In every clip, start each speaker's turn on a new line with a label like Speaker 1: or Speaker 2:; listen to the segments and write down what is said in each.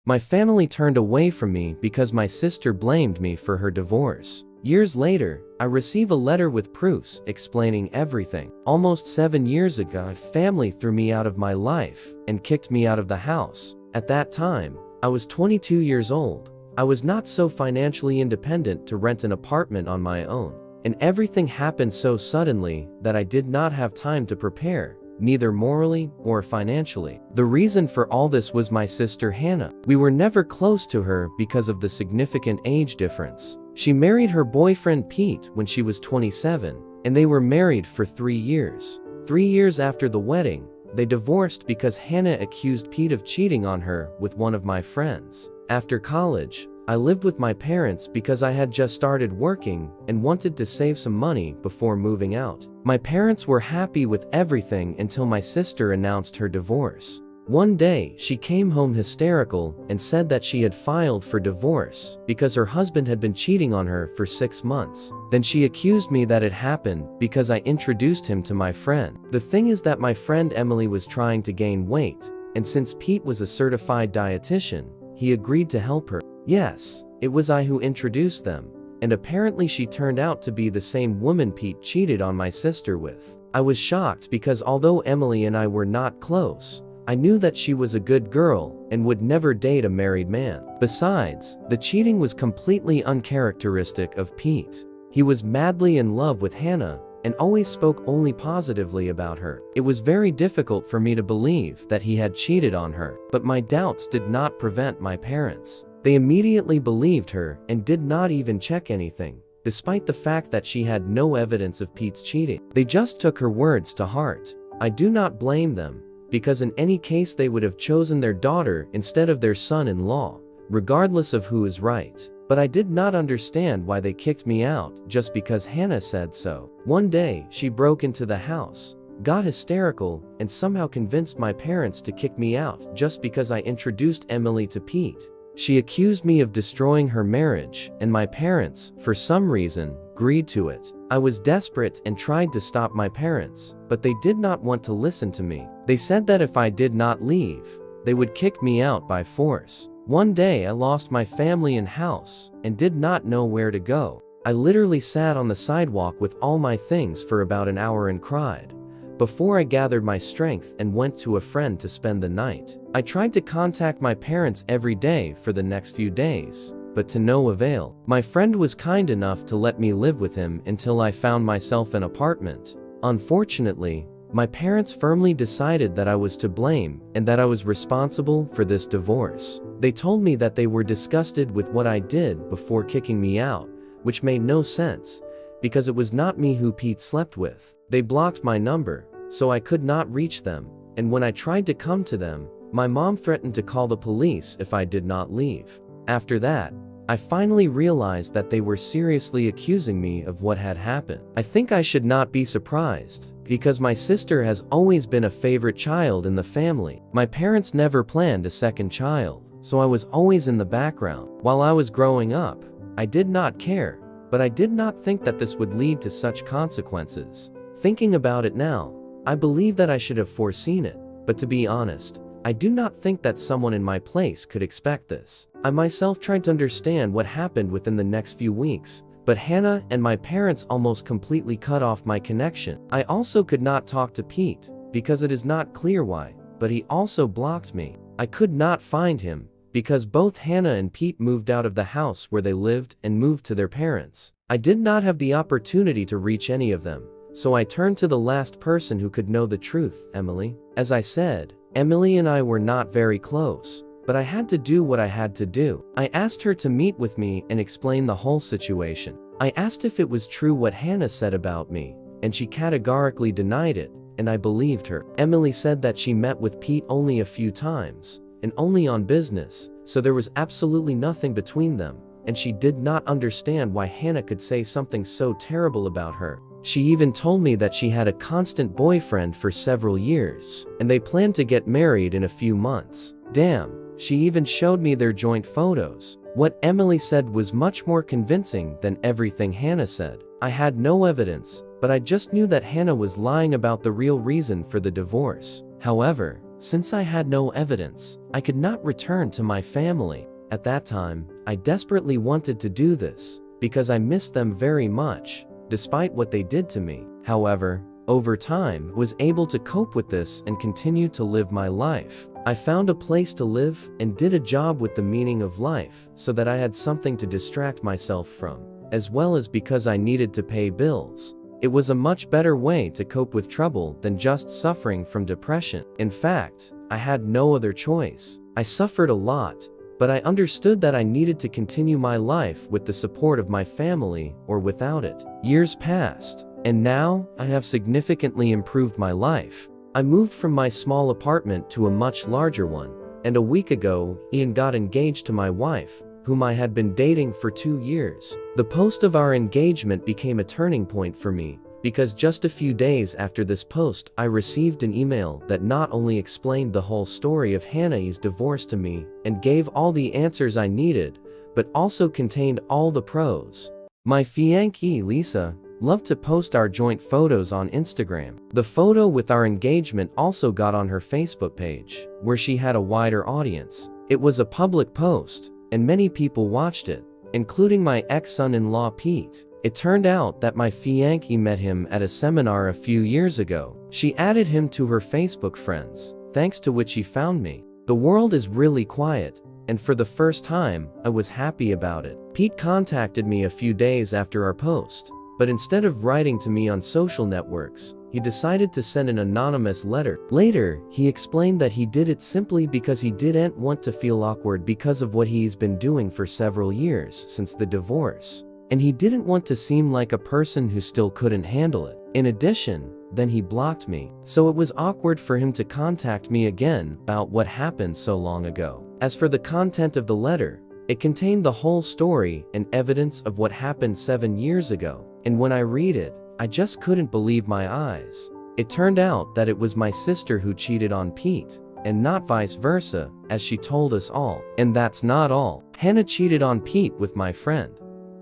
Speaker 1: My family turned away from me because my sister blamed me for her divorce. Years later, I receive a letter with proofs explaining everything. Almost 7 years ago, my family threw me out of my life and kicked me out of the house. At that time, I was 22 years old. I was not so financially independent to rent an apartment on my own. And everything happened so suddenly that I did not have time to prepare, neither morally or financially. The reason for all this was my sister Hannah. We were never close to her because of the significant age difference. She married her boyfriend Pete when she was 27, and they were married for 3 years. 3 years after the wedding, they divorced because Hannah accused Pete of cheating on her with one of my friends. After college, I lived with my parents because I had just started working and wanted to save some money before moving out. My parents were happy with everything until my sister announced her divorce. One day, she came home hysterical and said that she had filed for divorce because her husband had been cheating on her for 6 months. Then she accused me that it happened because I introduced him to my friend. The thing is that my friend Emily was trying to gain weight, and since Pete was a certified dietitian, he agreed to help her. Yes, it was I who introduced them, and apparently she turned out to be the same woman Pete cheated on my sister with. I was shocked because although Emily and I were not close, I knew that she was a good girl and would never date a married man. Besides, the cheating was completely uncharacteristic of Pete. He was madly in love with Hannah and always spoke only positively about her. It was very difficult for me to believe that he had cheated on her, but my doubts did not prevent my parents. They immediately believed her and did not even check anything, despite the fact that she had no evidence of Pete's cheating. They just took her words to heart. I do not blame them, because in any case they would have chosen their daughter instead of their son-in-law, regardless of who is right. But I did not understand why they kicked me out just because Hannah said so. One day, she broke into the house, got hysterical, and somehow convinced my parents to kick me out just because I introduced Emily to Pete. She accused me of destroying her marriage, and my parents, for some reason, agreed to it. I was desperate and tried to stop my parents, but they did not want to listen to me. They said that if I did not leave, they would kick me out by force. One day I lost my family and house, and did not know where to go. I literally sat on the sidewalk with all my things for about an hour and cried, before I gathered my strength and went to a friend to spend the night. I tried to contact my parents every day for the next few days, but to no avail. My friend was kind enough to let me live with him until I found myself an apartment. Unfortunately, my parents firmly decided that I was to blame and that I was responsible for this divorce. They told me that they were disgusted with what I did before kicking me out, which made no sense, because it was not me who Pete slept with. They blocked my number, so I could not reach them, and when I tried to come to them, my mom threatened to call the police if I did not leave. After that, I finally realized that they were seriously accusing me of what had happened. I think I should not be surprised, because my sister has always been a favorite child in the family. My parents never planned a second child, so I was always in the background. While I was growing up, I did not care, but I did not think that this would lead to such consequences. Thinking about it now, I believe that I should have foreseen it, but to be honest, I do not think that someone in my place could expect this. I myself tried to understand what happened within the next few weeks, but Hannah and my parents almost completely cut off my connection. I also could not talk to Pete, because it is not clear why, but he also blocked me. I could not find him, because both Hannah and Pete moved out of the house where they lived and moved to their parents. I did not have the opportunity to reach any of them, so I turned to the last person who could know the truth, Emily. As I said, Emily and I were not very close, but I had to do what I had to do. I asked her to meet with me and explain the whole situation. I asked if it was true what Hannah said about me, and she categorically denied it, and I believed her. Emily said that she met with Pete only a few times, and only on business, so there was absolutely nothing between them, and she did not understand why Hannah could say something so terrible about her. She even told me that she had a constant boyfriend for several years, and they planned to get married in a few months. Damn, she even showed me their joint photos. What Emily said was much more convincing than everything Hannah said. I had no evidence, but I just knew that Hannah was lying about the real reason for the divorce. However, Since I had no evidence, I could not return to my family. At that time, I desperately wanted to do this, because I missed them very much, despite what they did to me. However, over time, I was able to cope with this and continue to live my life. I found a place to live and did a job with the meaning of life so that I had something to distract myself from, as well as because I needed to pay bills. It was a much better way to cope with trouble than just suffering from depression. In fact, I had no other choice. I suffered a lot, but I understood that I needed to continue my life with the support of my family or without it. Years passed, and now I have significantly improved my life. I moved from my small apartment to a much larger one, and a week ago, Ian got engaged to my wife, whom I had been dating for 2 years. The post of our engagement became a turning point for me, because just a few days after this post, I received an email that not only explained the whole story of Hannah's divorce to me and gave all the answers I needed, but also contained all the pros. My fiancée Lisa loved to post our joint photos on Instagram. The photo with our engagement also got on her Facebook page, where she had a wider audience. It was a public post, and many people watched it, including my ex-son-in-law Pete. It turned out that my fiancée met him at a seminar a few years ago. She added him to her Facebook friends, thanks to which he found me. The world is really quiet, and for the first time, I was happy about it. Pete contacted me a few days after our post, but instead of writing to me on social networks, he decided to send an anonymous letter. Later, he explained that he did it simply because he didn't want to feel awkward because of what he's been doing for several years since the divorce, and he didn't want to seem like a person who still couldn't handle it. In addition, then he blocked me, so it was awkward for him to contact me again about what happened so long ago. As for the content of the letter, it contained the whole story and evidence of what happened 7 years ago, and when I read it, I just couldn't believe my eyes. It turned out that it was my sister who cheated on Pete, and not vice versa, as she told us all. And that's not all. Hannah cheated on Pete with my friend,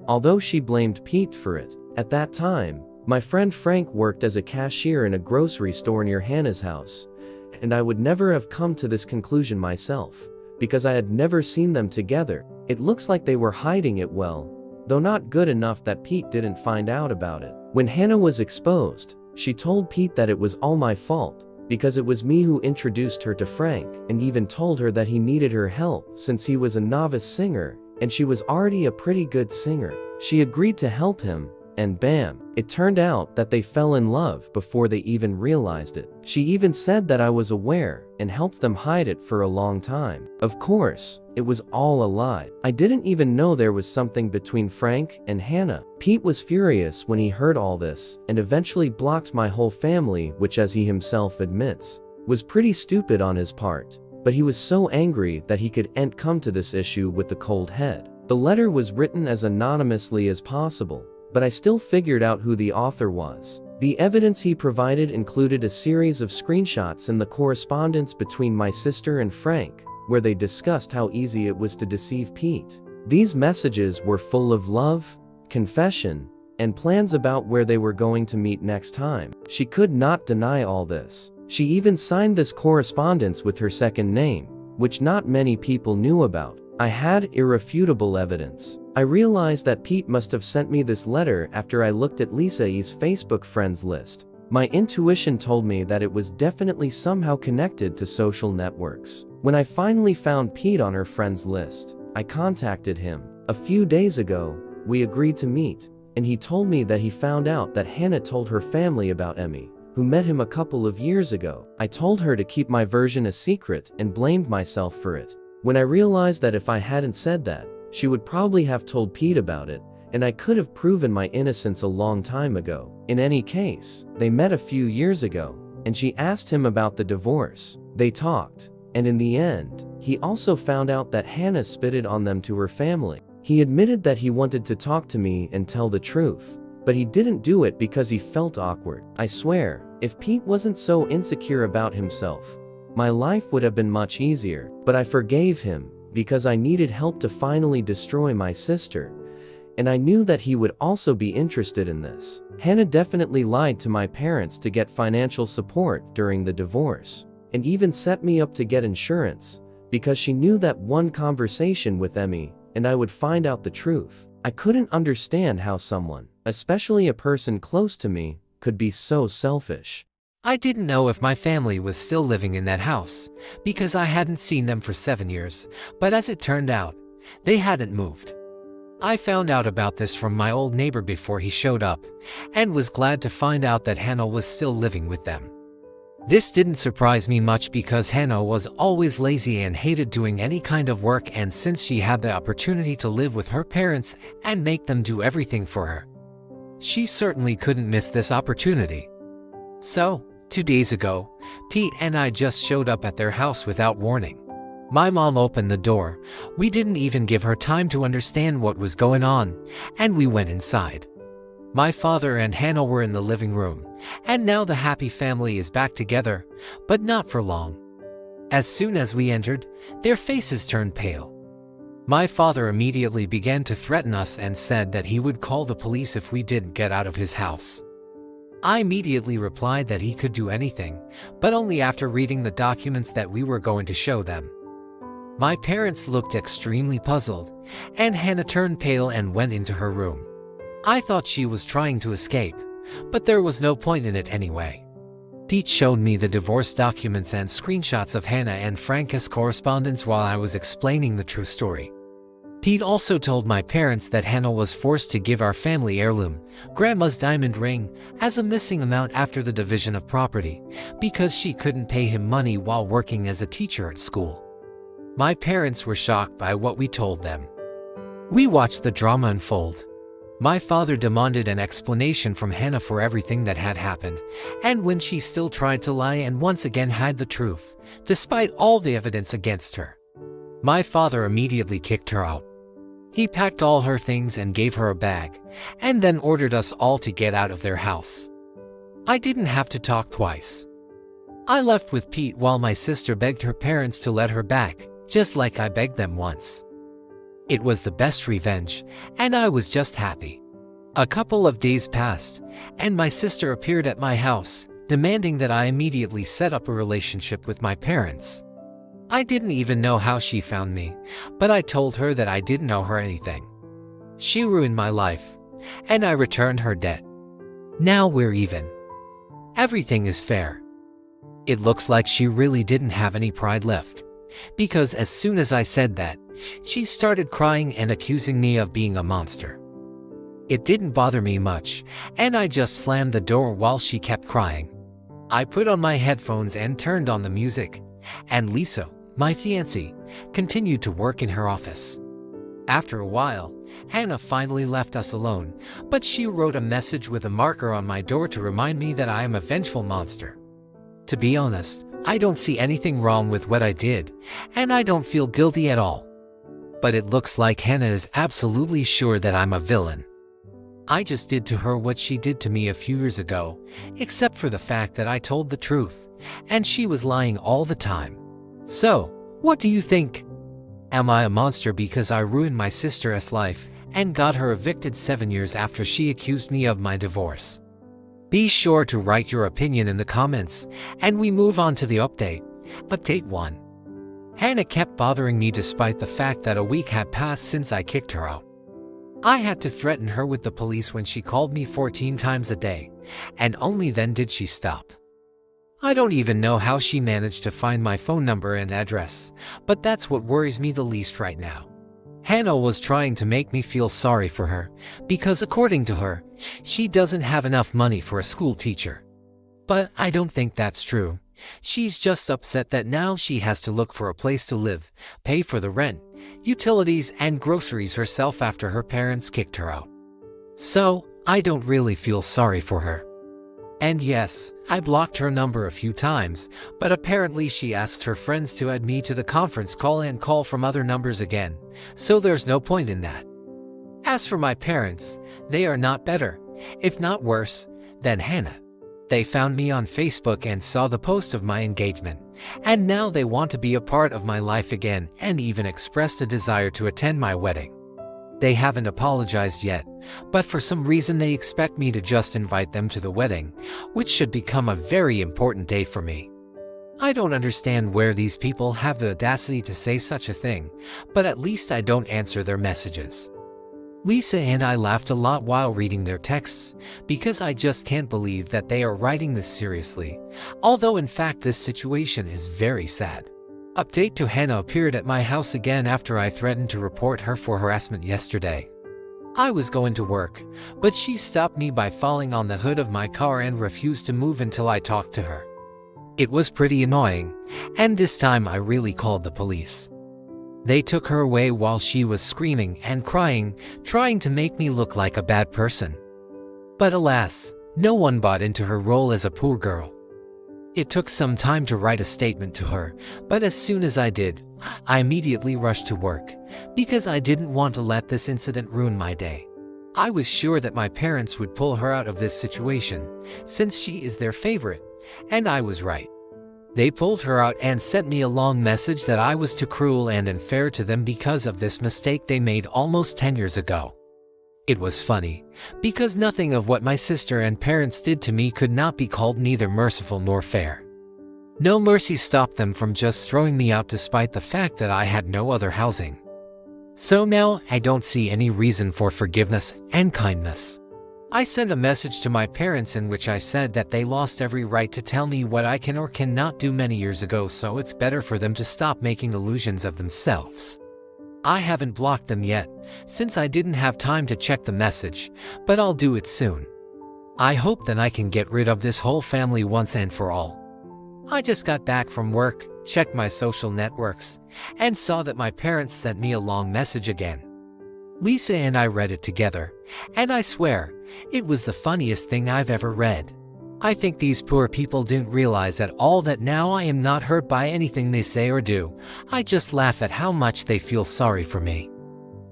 Speaker 1: although she blamed Pete for it. At that time, my friend Frank worked as a cashier in a grocery store near Hannah's house, and I would never have come to this conclusion myself, because I had never seen them together. It looks like they were hiding it well, though not good enough that Pete didn't find out about it. When Hannah was exposed, she told Pete that it was all my fault, because it was me who introduced her to Frank, and even told her that he needed her help since he was a novice singer, and she was already a pretty good singer. She agreed to help him, and bam, it turned out that they fell in love before they even realized it. She even said that I was aware and helped them hide it for a long time. Of course, it was all a lie. I didn't even know there was something between Frank and Hannah. Pete was furious when he heard all this and eventually blocked my whole family, which, as he himself admits, was pretty stupid on his part. But he was so angry that he couldn't come to this issue with a cold head. The letter was written as anonymously as possible, but I still figured out who the author was. The evidence he provided included a series of screenshots in the correspondence between my sister and Frank, where they discussed how easy it was to deceive Pete. These messages were full of love, confession, and plans about where they were going to meet next time. She could not deny all this. She even signed this correspondence with her second name, which not many people knew about. I had irrefutable evidence. I realized that Pete must have sent me this letter after I looked at Lisa's Facebook friends list. My intuition told me that it was definitely somehow connected to social networks. When I finally found Pete on her friends list, I contacted him. A few days ago, we agreed to meet, and he told me that he found out that Hannah told her family about Emmy, who met him a couple of years ago. I told her to keep my version a secret and blamed myself for it. When I realized that if I hadn't said that, she would probably have told Pete about it, and I could have proven my innocence a long time ago. In any case, they met a few years ago, and she asked him about the divorce. They talked, and in the end, he also found out that Hannah spitted on them to her family. He admitted that he wanted to talk to me and tell the truth, but he didn't do it because he felt awkward. I swear, if Pete wasn't so insecure about himself, my life would have been much easier. But I forgave him, because I needed help to finally destroy my sister, and I knew that he would also be interested in this. Hannah definitely lied to my parents to get financial support during the divorce. and even set me up to get insurance, because she knew that one conversation with Emmy, and I would find out the truth. I couldn't understand how someone, especially a person close to me, could be so selfish.
Speaker 2: I didn't know if my family was still living in that house, because I hadn't seen them for 7 years, but as it turned out, they hadn't moved. I found out about this from my old neighbor before he showed up, and was glad to find out that Hannah was still living with them. This didn't surprise me much because Hannah was always lazy and hated doing any kind of work, and since she had the opportunity to live with her parents and make them do everything for her, she certainly couldn't miss this opportunity. So, 2 days ago, Pete and I just showed up at their house without warning. My mom opened the door. We didn't even give her time to understand what was going on, and we went inside. My father and Hannah were in the living room, and now the happy family is back together, but not for long. As soon as we entered, their faces turned pale. My father immediately began to threaten us and said that he would call the police if we didn't get out of his house. I immediately replied that he could do anything, but only after reading the documents that we were going to show them. My parents looked extremely puzzled, and Hannah turned pale and went into her room. I thought she was trying to escape, but there was no point in it anyway. Pete showed me the divorce documents and screenshots of Hannah and Frank's correspondence while I was explaining the true story. Pete also told my parents that Hannah was forced to give our family heirloom, Grandma's diamond ring, as a missing amount after the division of property, because she couldn't pay him money while working as a teacher at school. My parents were shocked by what we told them. We watched the drama unfold. My father demanded an explanation from Hannah for everything that had happened, and when she still tried to lie and once again hide the truth, despite all the evidence against her, my father immediately kicked her out. He packed all her things and gave her a bag, and then ordered us all to get out of their house. I didn't have to talk twice. I left with Pete while my sister begged her parents to let her back, just like I begged them once. It was the best revenge, and I was just happy. A couple of days passed, and my sister appeared at my house, demanding that I immediately set up a relationship with my parents. I didn't even know how she found me, but I told her that I didn't know her anything. She ruined my life, and I returned her debt. Now we're even. Everything is fair. It looks like she really didn't have any pride left, because as soon as I said that, she started crying and accusing me of being a monster. It didn't bother me much, and I just slammed the door while she kept crying. I put on my headphones and turned on the music, and Lisa, my fiancée, continued to work in her office. After a while, Hannah finally left us alone, but she wrote a message with a marker on my door to remind me that I am a vengeful monster. To be honest, I don't see anything wrong with what I did, and I don't feel guilty at all. But it looks like Hannah is absolutely sure that I'm a villain. I just did to her what she did to me a few years ago, except for the fact that I told the truth, and she was lying all the time. So, what do you think? Am I a monster because I ruined my sister's life and got her evicted 7 years after she accused me of my divorce? Be sure to write your opinion in the comments, and we move on to the update. Update 1. Hannah kept bothering me despite the fact that a week had passed since I kicked her out. I had to threaten her with the police when she called me 14 times a day, and only then did she stop. I don't even know how she managed to find my phone number and address, but that's what worries me the least right now. Hannah was trying to make me feel sorry for her, because according to her, she doesn't have enough money for a school teacher. But I don't think that's true. She's just upset that now she has to look for a place to live, pay for the rent, utilities, and groceries herself after her parents kicked her out. So, I don't really feel sorry for her. And yes, I blocked her number a few times, but apparently she asked her friends to add me to the conference call and call from other numbers again, so there's no point in that. As for my parents, they are not better, if not worse, than Hannah. They found me on Facebook and saw the post of my engagement, and now they want to be a part of my life again and even expressed a desire to attend my wedding. They haven't apologized yet, but for some reason they expect me to just invite them to the wedding, which should become a very important day for me. I don't understand where these people have the audacity to say such a thing, but at least I don't answer their messages. Lisa and I laughed a lot while reading their texts, because I just can't believe that they are writing this seriously, although in fact this situation is very sad. Update to Hannah appeared at my house again after I threatened to report her for harassment yesterday. I was going to work, but she stopped me by falling on the hood of my car and refused to move until I talked to her. It was pretty annoying, and this time I really called the police. They took her away while she was screaming and crying, trying to make me look like a bad person. But alas, no one bought into her role as a poor girl. It took some time to write a statement to her, but as soon as I did, I immediately rushed to work, because I didn't want to let this incident ruin my day. I was sure that my parents would pull her out of this situation, since she is their favorite, and I was right. They pulled her out and sent me a long message that I was too cruel and unfair to them because of this mistake they made almost 10 years ago. It was funny, because nothing of what my sister and parents did to me could not be called neither merciful nor fair. No mercy stopped them from just throwing me out despite the fact that I had no other housing. So now I don't see any reason for forgiveness and kindness. I sent a message to my parents in which I said that they lost every right to tell me what I can or cannot do many years ago, so it's better for them to stop making illusions of themselves. I haven't blocked them yet, since I didn't have time to check the message, but I'll do it soon. I hope that I can get rid of this whole family once and for all. I just got back from work, checked my social networks, and saw that my parents sent me a long message again. Lisa and I read it together, and I swear, it was the funniest thing I've ever read. I think these poor people didn't realize at all that now I am not hurt by anything they say or do. I just laugh at how much they feel sorry for me.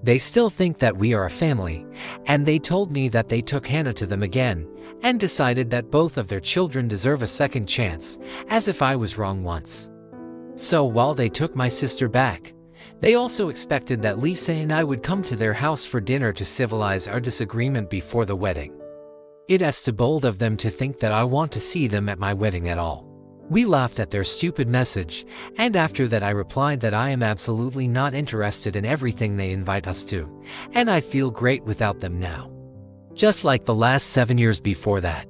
Speaker 2: They still think that we are a family, and they told me that they took Hannah to them again, and decided that both of their children deserve a second chance, as if I was wrong once. So while they took my sister back, they also expected that Lisa and I would come to their house for dinner to civilize our disagreement before the wedding. It is too bold of them to think that I want to see them at my wedding at all. We laughed at their stupid message, and after that I replied that I am absolutely not interested in everything they invite us to, and I feel great without them now. Just like the last 7 years before that.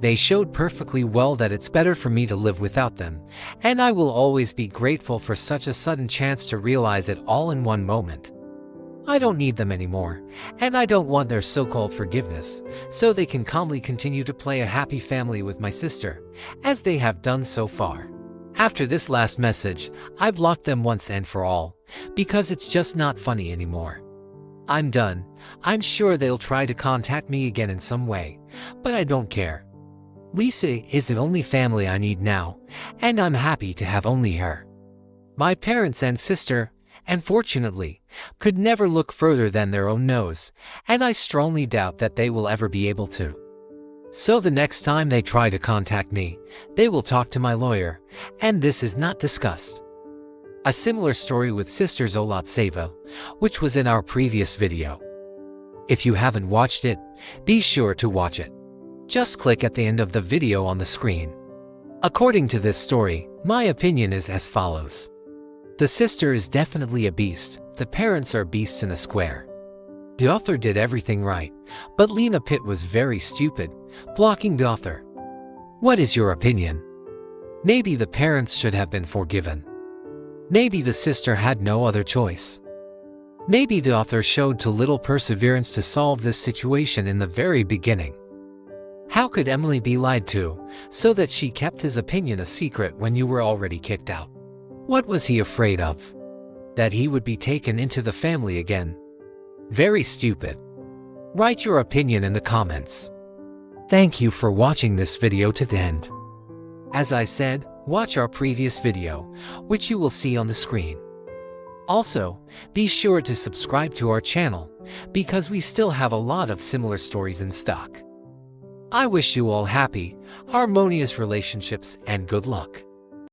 Speaker 2: They showed perfectly well that it's better for me to live without them, and I will always be grateful for such a sudden chance to realize it all in one moment. I don't need them anymore, and I don't want their so-called forgiveness, so they can calmly continue to play a happy family with my sister, as they have done so far. After this last message, I blocked them once and for all, because it's just not funny anymore. I'm done. I'm sure they'll try to contact me again in some way, but I don't care. Lisa is the only family I need now, and I'm happy to have only her. My parents and sister, unfortunately, could never look further than their own nose, and I strongly doubt that they will ever be able to. So the next time they try to contact me, they will talk to my lawyer, and this is not discussed. A similar story with sisters Olatseva, which was in our previous video. If you haven't watched it, be sure to watch it. Just click at the end of the video on the screen. According to this story, my opinion is as follows. The sister is definitely a beast, the parents are beasts in a square. The author did everything right, but Lena Pitt was very stupid, blocking the author. What is your opinion? Maybe the parents should have been forgiven. Maybe the sister had no other choice. Maybe the author showed too little perseverance to solve this situation in the very beginning. How could Emily be lied to, so that she kept his opinion a secret when you were already kicked out? What was he afraid of? That he would be taken into the family again? Very stupid. Write your opinion in the comments. Thank you for watching this video to the end. As I said, watch our previous video, which you will see on the screen. Also, be sure to subscribe to our channel, because we still have a lot of similar stories in stock. I wish you all happy, harmonious relationships and good luck.